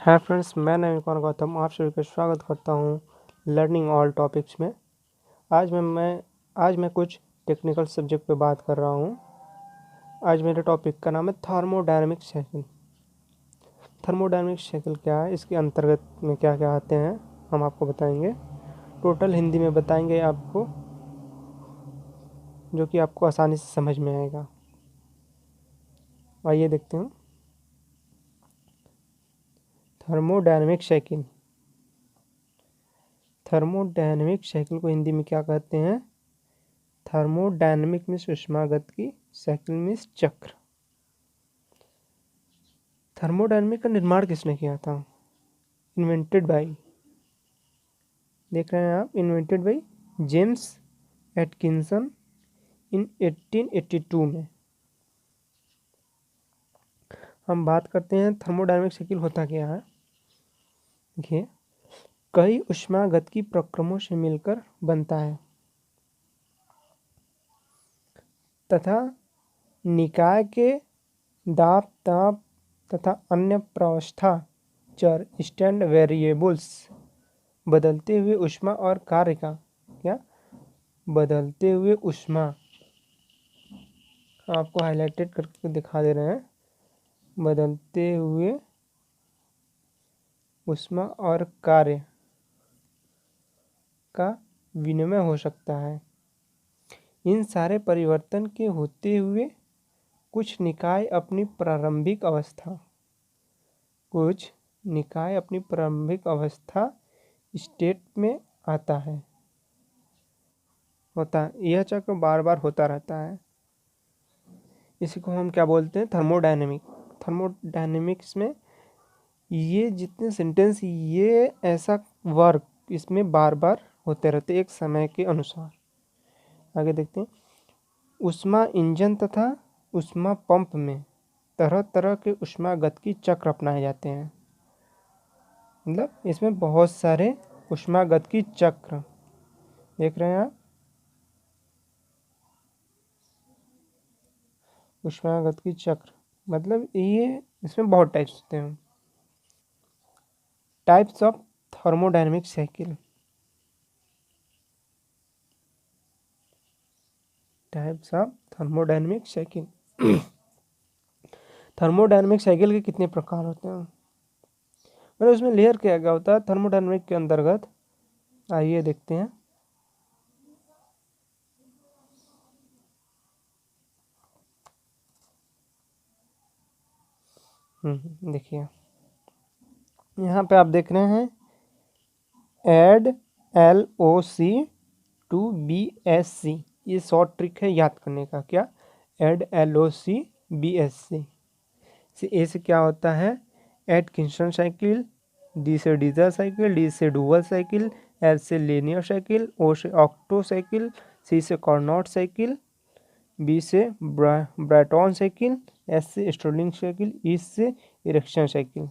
Hi friends, मैं नवीन कुमार गौतम आप सभी का स्वागत करता हूँ लर्निंग ऑल टॉपिक्स में। आज मैं कुछ टेक्निकल सब्जेक्ट पे बात कर रहा हूँ। आज मेरे टॉपिक का नाम है थर्मोडायनेमिक साइकिल। थर्मोडायनेमिक साइकिल क्या है, इसके अंतर्गत में क्या क्या आते हैं हम आपको बताएंगे। टोटल हिंदी में बताएंगे आपको, जो कि आपको आसानी से समझ में आएगा। आइए देखते हैं। थर्मोडायनेमिक साइकिल थर्मोडायनेमिक साइकिल को हिंदी में क्या कहते हैं? थर्मोडायनेमिक में ऊष्मागत की, साइकिल में चक्र। थर्मोडायनेमिक का निर्माण किसने किया था? इन्वेंटेड बाय, देख रहे हैं आप, इन्वेंटेड बाय जेम्स एटकिंसन इन 1882 में। हम बात करते हैं थर्मोडायनेमिक साइकिल होता क्या है। देखिए, कई ऊष्मागतिकी प्रक्रमों से मिलकर बनता है तथा निकाय के दाब ताप तथा अन्य प्रावस्था चर स्टैंड वेरिएबल्स बदलते हुए ऊष्मा और कार्य का क्या बदलते हुए ऊष्मा, आपको हाईलाइटेड करके दिखा दे रहे हैं, बदलते हुए ऊष्मा और कार्य का विनिमय हो सकता है। इन सारे परिवर्तन के होते हुए कुछ निकाय अपनी प्रारंभिक अवस्था स्टेट में आता है। यह चक्र बार बार होता रहता है। इसी को हम क्या बोलते हैं? थर्मोडायनेमिक्स में ये जितने सेंटेंस, ये ऐसा वर्क इसमें बार बार होते रहते एक समय के अनुसार। आगे देखते हैं। ऊष्मा इंजन तथा ऊष्मा पंप में तरह तरह के ऊष्मागतिकी चक्र अपनाए जाते हैं। मतलब इसमें बहुत सारे ऊष्मागतिकी चक्र देख रहे हैं आप। ऊष्मागतिकी चक्र मतलब ये, इसमें बहुत टाइप्स होते हैं। Types of thermodynamic cycle. Types of thermodynamic cycle. Thermodynamic cycle के कितने प्रकार होते हैं, मतलब उसमें लेयर क्या क्या होता है थर्मोडायनेमिक के अंतर्गत? आइए देखते हैं। देखिए, यहाँ पे आप देख रहे हैं एड LOC टू BSC। ये शॉर्ट ट्रिक है याद करने का। क्या? एड LOC BSC से ए से क्या होता है? एटकिंसन साइकिल, डी से डीजल साइकिल, डी से डुअल साइकिल, एल से लीनियर साइकिल, ओ से ऑक्टो साइकिल, सी से कॉर्नोट साइकिल, बी से ब्रैटॉन साइकिल, एस से स्टर्लिंग साइकिल, ई से इरेक्शन साइकिल।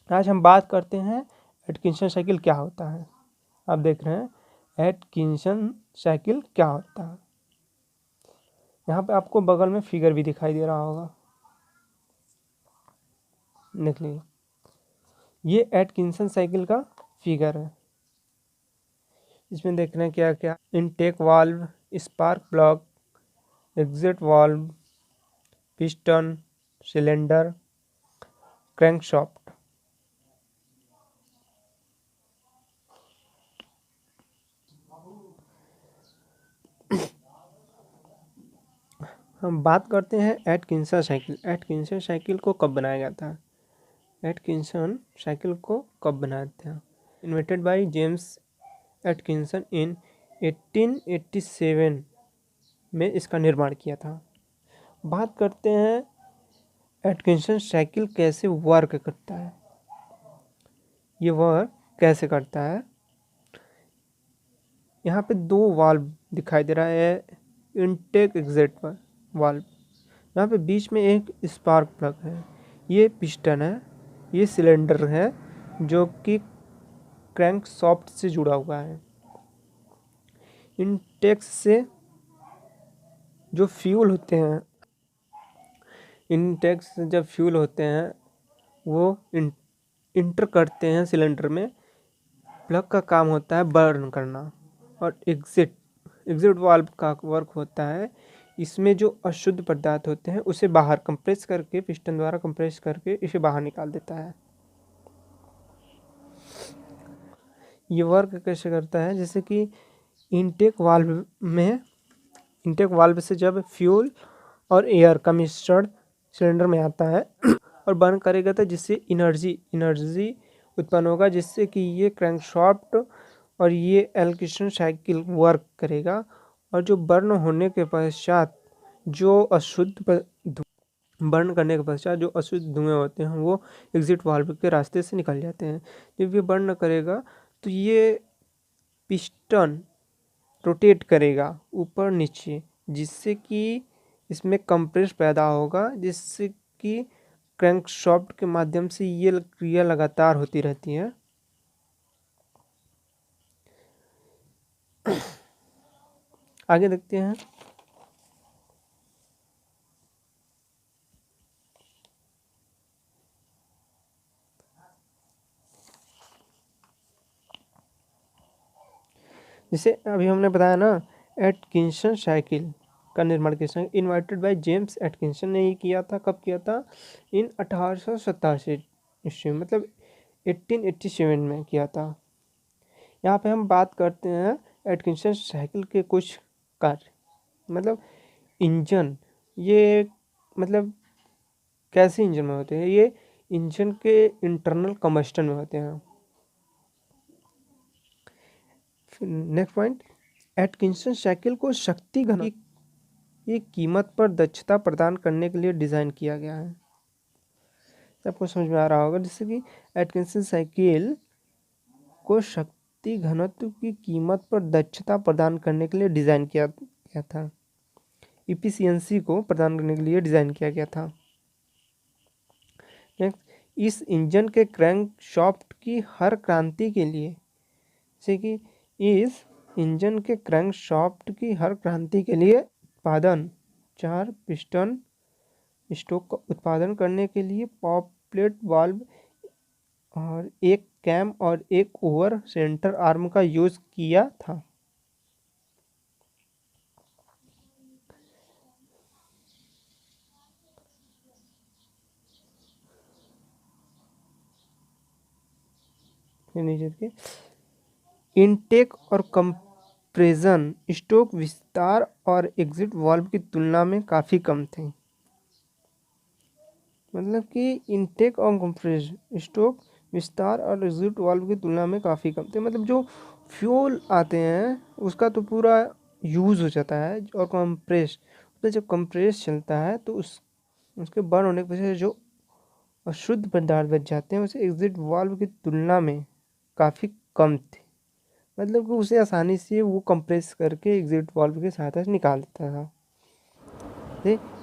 आज हम बात करते हैं एटकिंसन साइकिल क्या होता है। आप देख रहे हैं एटकिंसन साइकिल क्या होता है। यहाँ पे आपको बगल में फिगर भी दिखाई दे रहा होगा, देख लीजिए। ये एटकिंसन साइकिल का फिगर है। इसमें देख रहे हैं क्या क्या, intake valve, spark plug, exit valve, piston, cylinder, crankshaft. हम बात करते हैं एटकिंसन साइकिल। एटकिंसन साइकिल को कब बनाया गया था? एटकिंसन साइकिल को कब बनाया था? इन्वेंटेड बाय जेम्स एटकिंसन इन 1887 में इसका निर्माण किया था। बात करते हैं एटकिंसन साइकिल कैसे वर्क करता है। ये वर्क कैसे करता है? यहाँ पे दो वाल्व दिखाई दे रहा है, इनटेक एग्जिट वाल्व। यहाँ पे बीच में एक स्पार्क प्लग है, ये पिस्टन है, ये सिलेंडर है जो कि क्रैंकशाफ्ट से जुड़ा हुआ है। इनटेक्स से जो फ्यूल होते हैं, इनटेक से जब फ्यूल होते हैं वो इंटर करते हैं सिलेंडर में। प्लग का काम होता है बर्न करना, और एग्जिट वाल्व का वर्क होता है इसमें जो अशुद्ध पदार्थ होते हैं उसे बाहर कंप्रेस करके, पिस्टन द्वारा कंप्रेस करके इसे बाहर निकाल देता है। ये वर्क कैसे करता है, जैसे कि इनटेक वाल्व से जब फ्यूल और एयर का मिश्रण सिलेंडर में आता है और बर्न करेगा तो जिससे एनर्जी उत्पन्न होगा, जिससे कि ये क्रैंकशाफ्ट और ये एल्किशन साइकिल वर्क करेगा। और जो बर्न होने के पश्चात जो बर्न करने के पश्चात जो अशुद्ध धुएं होते हैं वो एग्जिट वाल्व के रास्ते से निकल जाते हैं। जब ये बर्न करेगा तो ये पिस्टन रोटेट करेगा ऊपर नीचे, जिससे कि इसमें कंप्रेस पैदा होगा, जिससे कि क्रैंकशाफ्ट के माध्यम से ये क्रिया लगातार होती रहती है। आगे देखते हैं। जैसे अभी हमने बताया ना, एटकिंसन साइकिल का निर्माण किसने, इन्वाइटेड बाय जेम्स एटकिंसन ने ये किया था। कब किया था? इन 1887 ईस्वी, मतलब 1887 में किया था। यहाँ पे हम बात करते हैं एटकिंसन साइकिल के कुछ कार्य, मतलब इंजन, ये मतलब कैसे इंजन में होते हैं, ये इंजन के इंटरनल कम्बस्टन में होते हैं। नेक्स्ट पॉइंट, एटकिंसन साइकिल को शक्ति घन की कीमत पर दक्षता प्रदान करने के लिए डिज़ाइन किया गया है। सबको समझ में आ रहा होगा, जैसे कि एटकिंसन साइकिल को शक्ति घनत्व की कीमत पर दक्षता प्रदान करने के लिए डिज़ाइन किया गया था। इफिशियंसी को प्रदान करने के लिए डिज़ाइन किया गया था। नेक्स्ट, इस इंजन के क्रैंकशाफ्ट की हर क्रांति के लिए, जैसे कि इस इंजन के क्रैंकशाफ्ट की हर क्रांति के लिए उत्पादन 4 पिस्टन स्ट्रोक का उत्पादन करने के लिए पॉपलेट वाल्व और एक कैम और एक ओवर सेंटर आर्म का यूज किया था। नीचे के इनटेक और कंप्रेशन स्ट्रोक विस्तार और एग्जिट वाल्व की तुलना में काफ़ी कम थे। मतलब कि इनटेक और कंप्रेशन स्ट्रोक विस्तार और एग्जिट वाल्व की तुलना में काफ़ी कम थे। मतलब जो फ्यूल आते हैं उसका तो पूरा यूज़ हो जाता है, और कंप्रेस उसमें जब कंप्रेस चलता है तो उसके बर्न होने की वजह से जो अशुद्ध पदार्थ बच जाते हैं उसे एग्जिट वाल्व की तुलना में काफ़ी कम थे। मतलब कि उसे आसानी से वो कंप्रेस करके एग्जिट वाल्व की सहायता से निकाल देता था।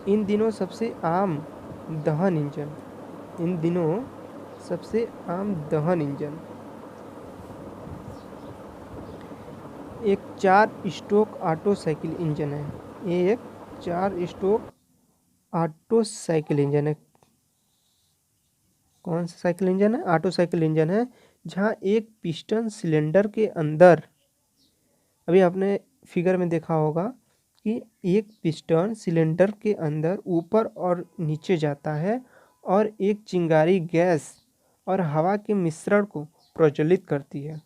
इन दिनों सबसे आम दहन इंजन एक 4 स्ट्रोक ऑटो साइकिल इंजन है। एक 4 स्ट्रोक ऑटो साइकिल इंजन है। कौन सा साइकिल इंजन है? ऑटो साइकिल इंजन है, जहाँ एक पिस्टन सिलेंडर के अंदर, अभी आपने फिगर में देखा होगा कि एक पिस्टन सिलेंडर के अंदर ऊपर और नीचे जाता है और एक चिंगारी गैस और हवा के मिश्रण को प्रज्वलित करती है।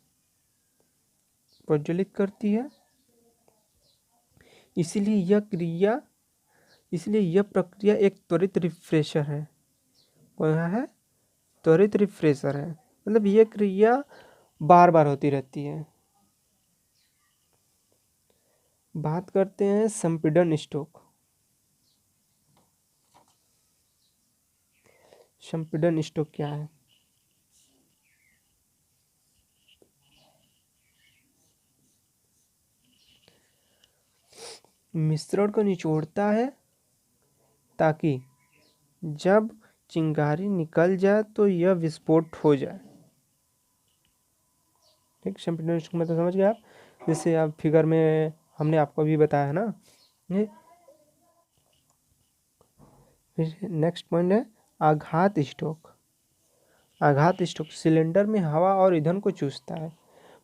इसलिए यह प्रक्रिया एक त्वरित रिफ्रेशर है। कौन है? त्वरित रिफ्रेशर है, मतलब यह क्रिया बार बार होती रहती है। बात करते हैं संपीड़न स्ट्रोक। संपीड़न स्ट्रोक क्या है? मिश्रण को निचोड़ता है ताकि जब चिंगारी निकल जाए तो यह विस्फोट हो जाए। ठीक, संपीड़न स्ट्रोक में तो समझ गए आप। जैसे आप फिगर में हमने आपको भी बताया ना, ये फिर नेक्स्ट पॉइंट है आघात स्ट्रोक। आघात स्ट्रोक सिलेंडर में हवा और ईंधन को चूसता है।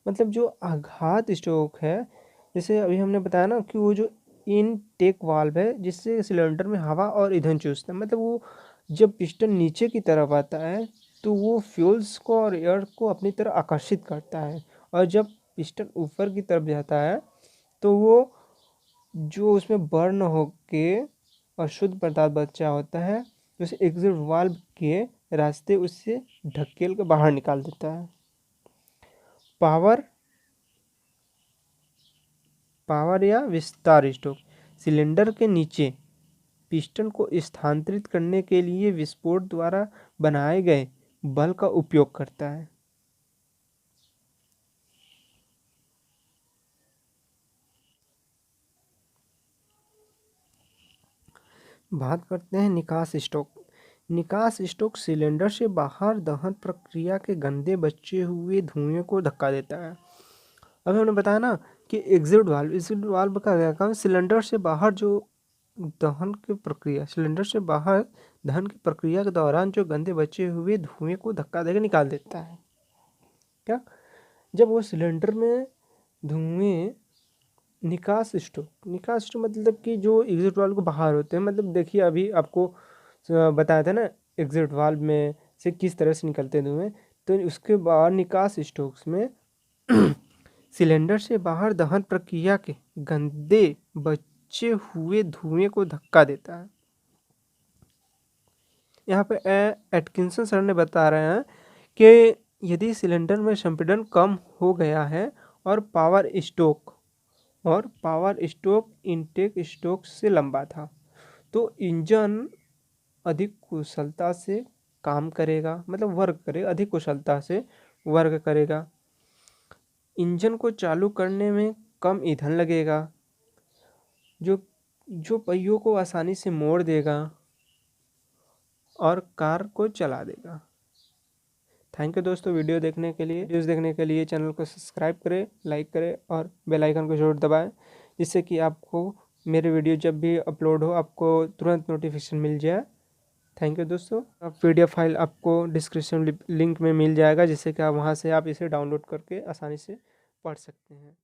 मतलब जो आघात स्ट्रोक है, जैसे अभी हमने बताया ना कि वो जो इनटेक वाल्व है जिससे सिलेंडर में हवा और ईंधन चूसता है, मतलब वो जब पिस्टन नीचे की तरफ आता है तो वो फ्यूल्स को और एयर को अपनी तरफ आकर्षित करता है, और जब पिस्टन ऊपर की तरफ जाता है तो वो जो उसमें बर्न होके और शुद्ध पदार्थ बचा होता है उसे एग्जिट वाल्व के रास्ते उससे ढकेल के बाहर निकाल देता है। पावर या विस्तार स्ट्रोक सिलेंडर के नीचे पिस्टन को स्थानांतरित करने के लिए विस्फोट द्वारा बनाए गए बल का उपयोग करता है। बात करते हैं निकास स्ट्रोक। निकास स्ट्रोक सिलेंडर से बाहर दहन प्रक्रिया के गंदे बचे हुए धुएं को धक्का देता है। अभी हमने बताया ना कि एग्जिट वाल्व का क्या काम, सिलेंडर से बाहर जो दहन की प्रक्रिया सिलेंडर से बाहर दहन की प्रक्रिया के दौरान जो गंदे बचे हुए धुएं को धक्का देकर निकाल देता है। क्या, जब वो सिलेंडर में धुएं निकास स्ट्रोक मतलब कि जो एग्जिट वाल्व को बाहर होते हैं, मतलब देखिए अभी आपको बताया था ना एग्जिट वाल्व में से किस तरह से निकलते हैं धुएं, तो उसके बाद निकास स्ट्रोक्स में सिलेंडर से बाहर दहन प्रक्रिया के गंदे बचे हुए धुएं को धक्का देता है। यहाँ पे एटकिंसन सर ने बता रहे हैं कि यदि सिलेंडर में संपीड़न कम हो गया है और पावर स्ट्रोक इनटेक स्ट्रोक से लंबा था तो इंजन अधिक कुशलता से काम करेगा, मतलब वर्क करेगा, अधिक कुशलता से वर्क करेगा। इंजन को चालू करने में कम ईंधन लगेगा, जो जो पहियों को आसानी से मोड़ देगा और कार को चला देगा। थैंक यू दोस्तों, वीडियोज़ देखने के लिए चैनल को सब्सक्राइब करें, लाइक करें और बेल आइकन को जरूर दबाएं, जिससे कि आपको मेरे वीडियो जब भी अपलोड हो आपको तुरंत नोटिफिकेशन मिल जाए। थैंक यू दोस्तों। अब PDF फाइल आपको डिस्क्रिप्शन लिंक में मिल जाएगा, जिससे कि आप वहाँ से आप इसे डाउनलोड करके आसानी से पढ़ सकते हैं।